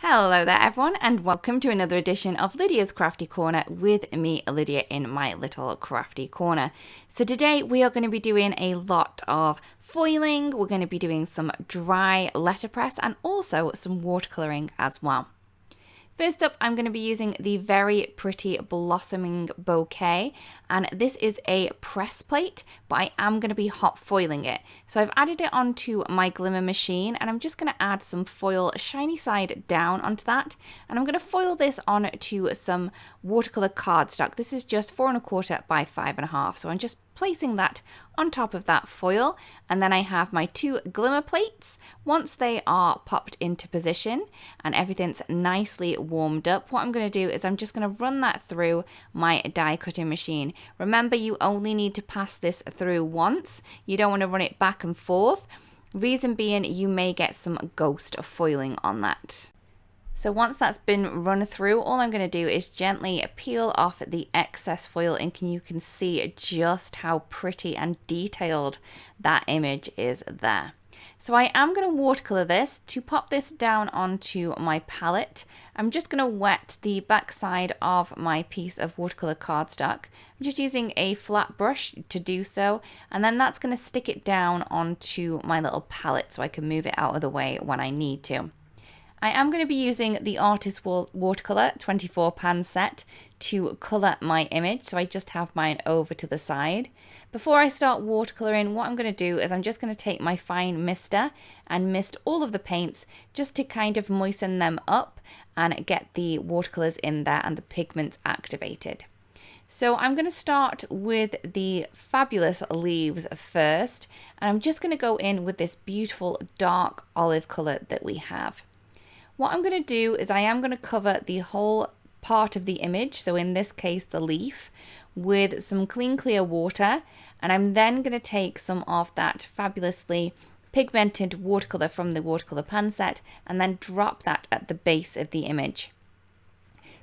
Hello there everyone, and welcome to another edition of Lydia's Crafty Corner with me, Lydia, in my little crafty corner. So today we are going to be doing a lot of foiling, we're going to be doing some dry letterpress and also some watercolouring as well. First up, I'm going to be using the very pretty blossoming bouquet, and this is a press plate, but I am going to be hot foiling it. So I've added it onto my glimmer machine, and I'm just going to add some foil shiny side down onto that, and I'm going to foil this onto some watercolor cardstock. This is just 4 1/4 by 5 1/2, so I'm just placing that on top of that foil, and then I have my 2 glimmer plates. Once they are popped into position and everything's nicely warmed up, what I'm going to do is I'm just going to run that through my die cutting machine. Remember, you only need to pass this through once. You don't want to run it back and forth. Reason being, you may get some ghost foiling on that. So once that's been run through, all I'm going to do is gently peel off the excess foil ink, and you can see just how pretty and detailed that image is there. So I am going to watercolor this. To pop this down onto my palette, I'm just going to wet the back side of my piece of watercolor cardstock. I'm just using a flat brush to do so, and then that's going to stick it down onto my little palette so I can move it out of the way when I need to. I am going to be using the Artist Watercolor 24 pan set to colour my image, so I just have mine over to the side. Before I start watercolouring, what I'm going to do is I'm just going to take my fine mister and mist all of the paints just to kind of moisten them up and get the watercolours in there and the pigments activated. So I'm going to start with the fabulous leaves first, and I'm just going to go in with this beautiful dark olive colour that we have. What I'm going to do is I am going to cover the whole part of the image, so in this case the leaf, with some clean clear water, and I'm then going to take some of that fabulously pigmented watercolour from the watercolour pan set and then drop that at the base of the image.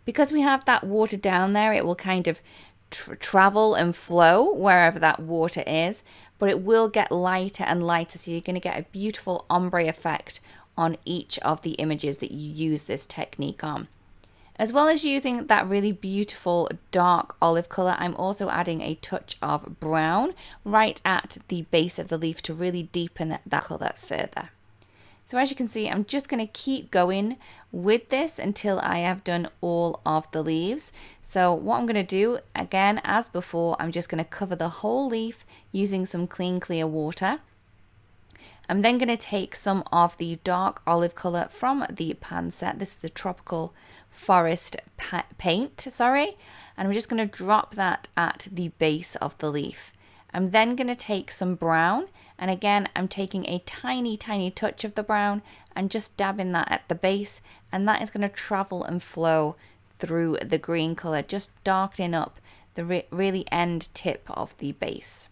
Because we have that water down there, it will kind of travel and flow wherever that water is, but it will get lighter and lighter, so you're going to get a beautiful ombre effect on each of the images that you use this technique on. As well as using that really beautiful dark olive colour, I'm also adding a touch of brown right at the base of the leaf to really deepen that colour further. So as you can see, I'm just going to keep going with this until I have done all of the leaves. So what I'm going to do, again as before, I'm just going to cover the whole leaf using some clean clear water. I'm then going to take some of the dark olive colour from the pan set. This is the Tropical Forest paint, and I'm just going to drop that at the base of the leaf. I'm then going to take some brown, and again I'm taking a tiny touch of the brown and just dabbing that at the base, and that is going to travel and flow through the green colour, just darkening up the really end tip of the base.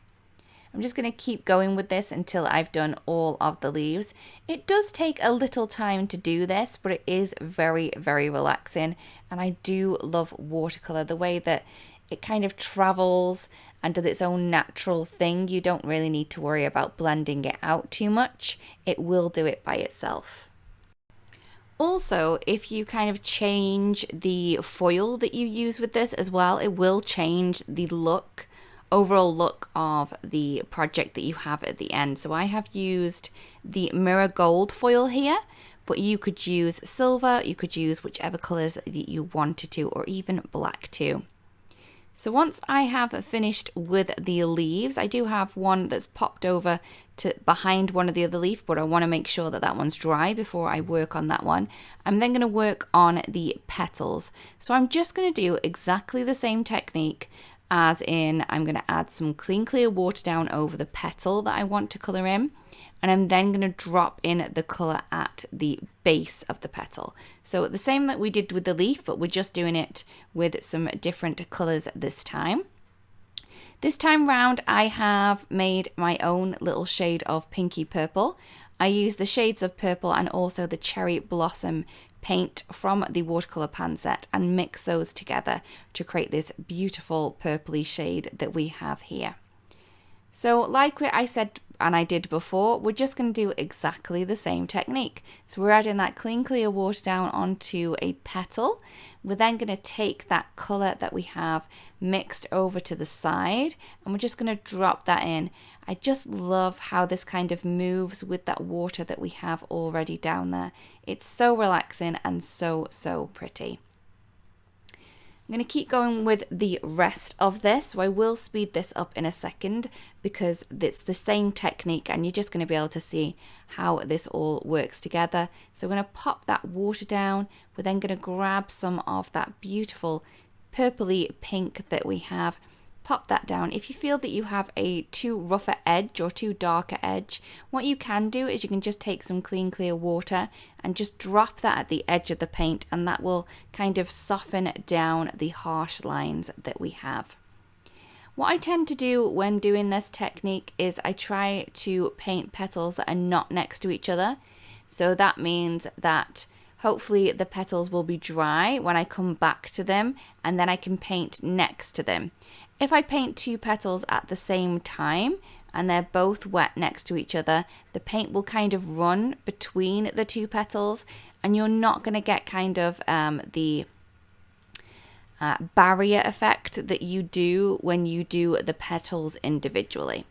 I'm just going to keep going with this until I've done all of the leaves. It does take a little time to do this, but it is very relaxing, and I do love watercolor, the way that it kind of travels and does its own natural thing. You don't really need to worry about blending it out too much. It will do it by itself. Also, if you kind of change the foil that you use with this as well, it will change the overall look of the project that you have at the end. So I have used the mirror gold foil here, but you could use silver, you could use whichever colors that you wanted to, or even black too. So once I have finished with the leaves, I do have one that's popped over to behind one of the other leaf, but I want to make sure that that one's dry before I work on that one. I'm then going to work on the petals. So I'm just going to do exactly the same technique, as in I'm going to add some clean clear water down over the petal that I want to colour in, and I'm then going to drop in the colour at the base of the petal. So the same that we did with the leaf, but we're just doing it with some different colours this time. This time round I have made my own little shade of pinky purple. I use the shades of purple and also the cherry blossom paint from the watercolor pan set and mix those together to create this beautiful purpley shade that we have here. So like I said and I did before, we're just going to do exactly the same technique. So we're adding that clean clear water down onto a petal. We're then going to take that colour that we have mixed over to the side, and we're just going to drop that in. I just love how this kind of moves with that water that we have already down there. It's so relaxing and so pretty. I'm going to keep going with the rest of this, so I will speed this up in a second because it's the same technique and you're just going to be able to see how this all works together. So we're going to pop that water down. We're then going to grab some of that beautiful purpley pink that we have, pop that down. If you feel that you have a too rougher edge or too darker edge, what you can do is you can just take some clean clear water and just drop that at the edge of the paint, and that will kind of soften down the harsh lines that we have. What I tend to do when doing this technique is I try to paint petals that are not next to each other. So that means that hopefully the petals will be dry when I come back to them, and then I can paint next to them. If I paint two petals at the same time and they're both wet next to each other, the paint will kind of run between the two petals, and you're not going to get kind of the barrier effect that you do when you do the petals individually.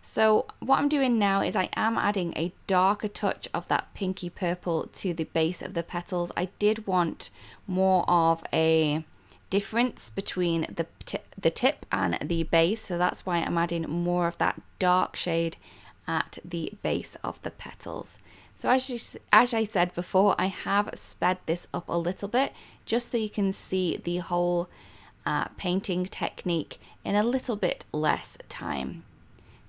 So what I'm doing now is I am adding a darker touch of that pinky purple to the base of the petals. I did want more of a difference between the tip and the base, so that's why I'm adding more of that dark shade at the base of the petals. So as I said before, I have sped this up a little bit just so you can see the whole painting technique in a little bit less time.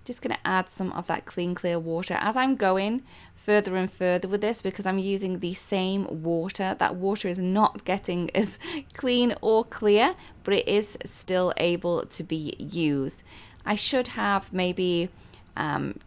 Just going to add some of that clean clear water as I'm going further and further with this, because I'm using the same water. That water is not getting as clean or clear, but it is still able to be used. I should have maybe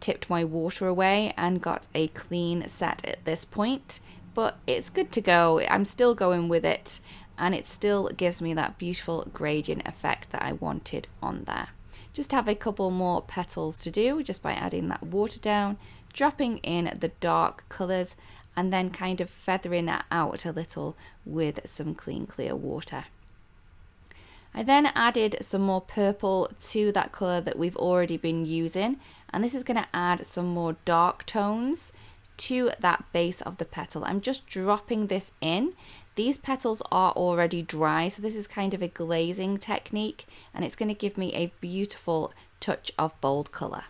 tipped my water away and got a clean set at this point, but it's good to go. I'm still going with it, and it still gives me that beautiful gradient effect that I wanted on there. Just have a couple more petals to do just by adding that water down, dropping in the dark colours, and then kind of feathering that out a little with some clean clear water. I then added some more purple to that colour that we've already been using, and this is going to add some more dark tones to that base of the petal. I'm just dropping this in. These petals are already dry, so this is kind of a glazing technique, and it's going to give me a beautiful touch of bold colour.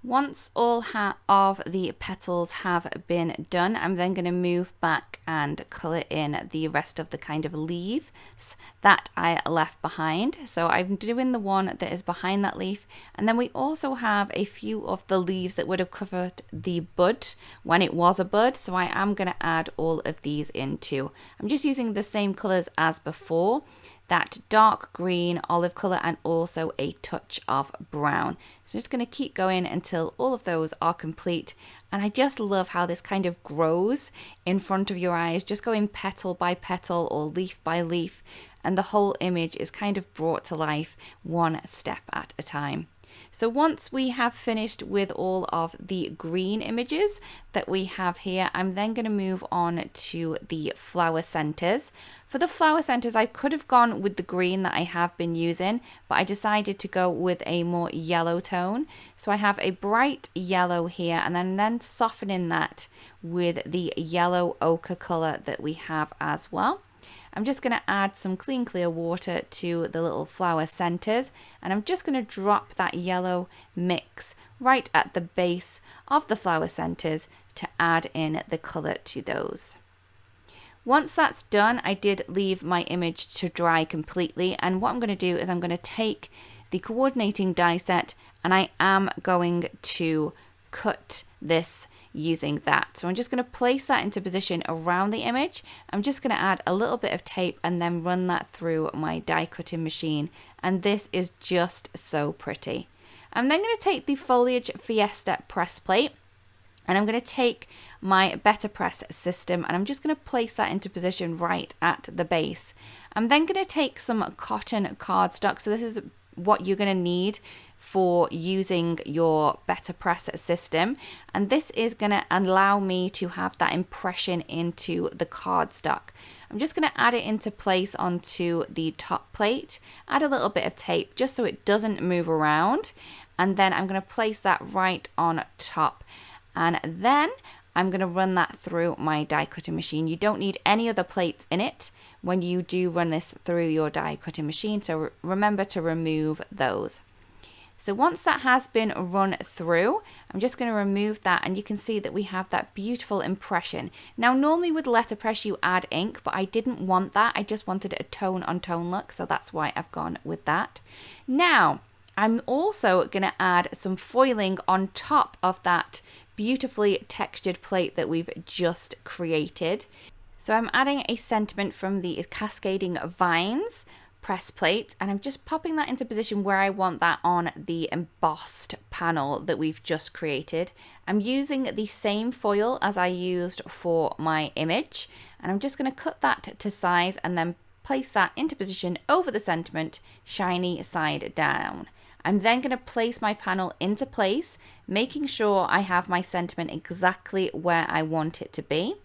Once all of the petals have been done, I'm then going to move back and colour in the rest of the kind of leaves that I left behind. So I'm doing the one that is behind that leaf, and then we also have a few of the leaves that would have covered the bud when it was a bud, so I am going to add all of these in too. I'm just using the same colours as before, that dark green, olive colour, and also a touch of brown. So I'm just going to keep going until all of those are complete. And I just love how this kind of grows in front of your eyes, just going petal by petal or leaf by leaf, and the whole image is kind of brought to life one step at a time. So once we have finished with all of the green images that we have here, I'm then going to move on to the flower centers. For the flower centers, I could have gone with the green that I have been using, but I decided to go with a more yellow tone. So I have a bright yellow here, and then softening that with the yellow ochre color that we have as well. I'm just going to add some clean clear water to the little flower centers, and I'm just going to drop that yellow mix right at the base of the flower centers to add in the color to those. Once that's done, I did leave my image to dry completely, and what I'm going to do is I'm going to take the coordinating die set and I am going to cut this using that. So I'm just going to place that into position around the image. I'm just going to add a little bit of tape and then run that through my die cutting machine, and this is just so pretty. I'm then going to take the Foliage Fiesta press plate, and I'm going to take my Better Press system, and I'm just going to place that into position right at the base. I'm then going to take some cotton cardstock. So this is what you're going to need for using your Better Press system, and this is going to allow me to have that impression into the cardstock. I'm just going to add it into place onto the top plate, add a little bit of tape just so it doesn't move around, and then I'm going to place that right on top, and then I'm going to run that through my die cutting machine. You don't need any other plates in it when you do run this through your die cutting machine, so remember to remove those. So once that has been run through, I'm just going to remove that, and you can see that we have that beautiful impression. Now normally with letterpress you add ink, but I didn't want that. I just wanted a tone on tone look, so that's why I've gone with that. Now I'm also going to add some foiling on top of that beautifully textured plate that we've just created. So I'm adding a sentiment from the Cascading Vines press plate, and I'm just popping that into position where I want that on the embossed panel that we've just created. I'm using the same foil as I used for my image, and I'm just going to cut that to size and then place that into position over the sentiment, shiny side down. I'm then going to place my panel into place, making sure I have my sentiment exactly where I want it to be.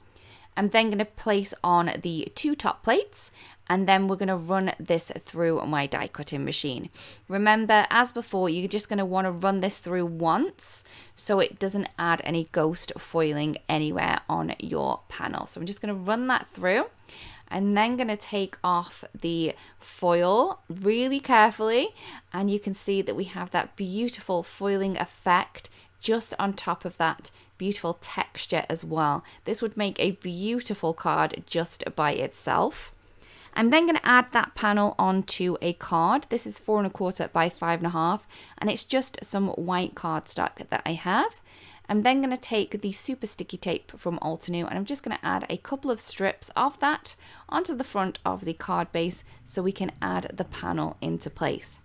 I'm then going to place on the two top plates, and then we're going to run this through my die cutting machine. Remember, as before, you're just going to want to run this through once so it doesn't add any ghost foiling anywhere on your panel. So I'm just going to run that through. I'm then going to take off the foil really carefully, and you can see that we have that beautiful foiling effect just on top of that beautiful texture as well. This would make a beautiful card just by itself. I'm then going to add that panel onto a card. This is 4 1/4 by 5 1/2, and it's just some white cardstock that I have. I'm then going to take the super sticky tape from Altenew, and I'm just going to add a couple of strips of that onto the front of the card base so we can add the panel into place.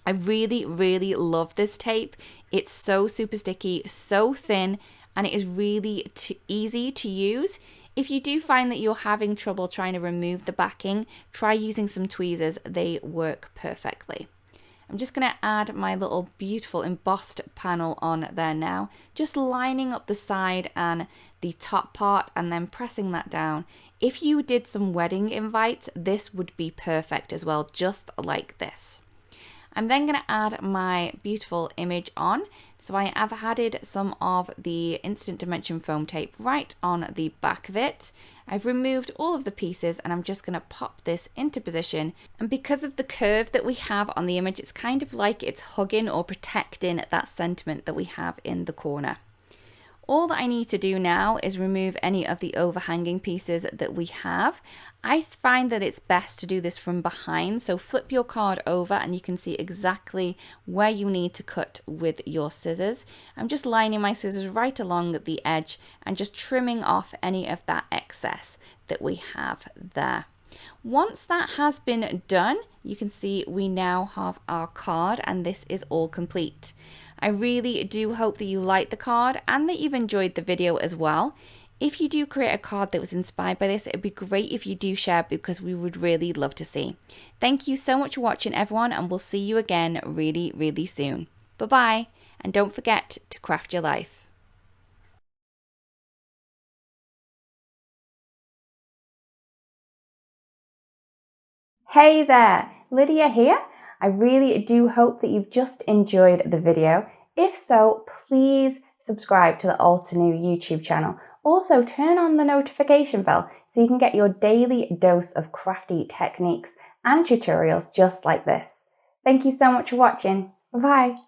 I really, really love this tape. It's so super sticky, so thin, and it is really easy to use. If you do find that you're having trouble trying to remove the backing, try using some tweezers. They work perfectly. I'm just going to add my little beautiful embossed panel on there now, just lining up the side and the top part and then pressing that down. If you did some wedding invites, this would be perfect as well, just like this. I'm then going to add my beautiful image on. So I have added some of the Instant Dimension foam tape right on the back of it. I've removed all of the pieces, and I'm just going to pop this into position. And because of the curve that we have on the image, it's kind of like it's hugging or protecting that sentiment that we have in the corner. All that I need to do now is remove any of the overhanging pieces that we have. I find that it's best to do this from behind, so flip your card over and you can see exactly where you need to cut with your scissors. I'm just lining my scissors right along the edge and just trimming off any of that excess that we have there. Once that has been done, you can see we now have our card, and this is all complete. I really do hope that you liked the card and that you've enjoyed the video as well. If you do create a card that was inspired by this, it would be great if you do share, because we would really love to see. Thank you so much for watching, everyone, and we'll see you again really, really soon. Bye-bye, and don't forget to craft your life. Hey there, Lydia here. I really do hope that you've just enjoyed the video. If so, please subscribe to the Altenew YouTube channel. Also, turn on the notification bell so you can get your daily dose of crafty techniques and tutorials just like this. Thank you so much for watching. Bye-bye.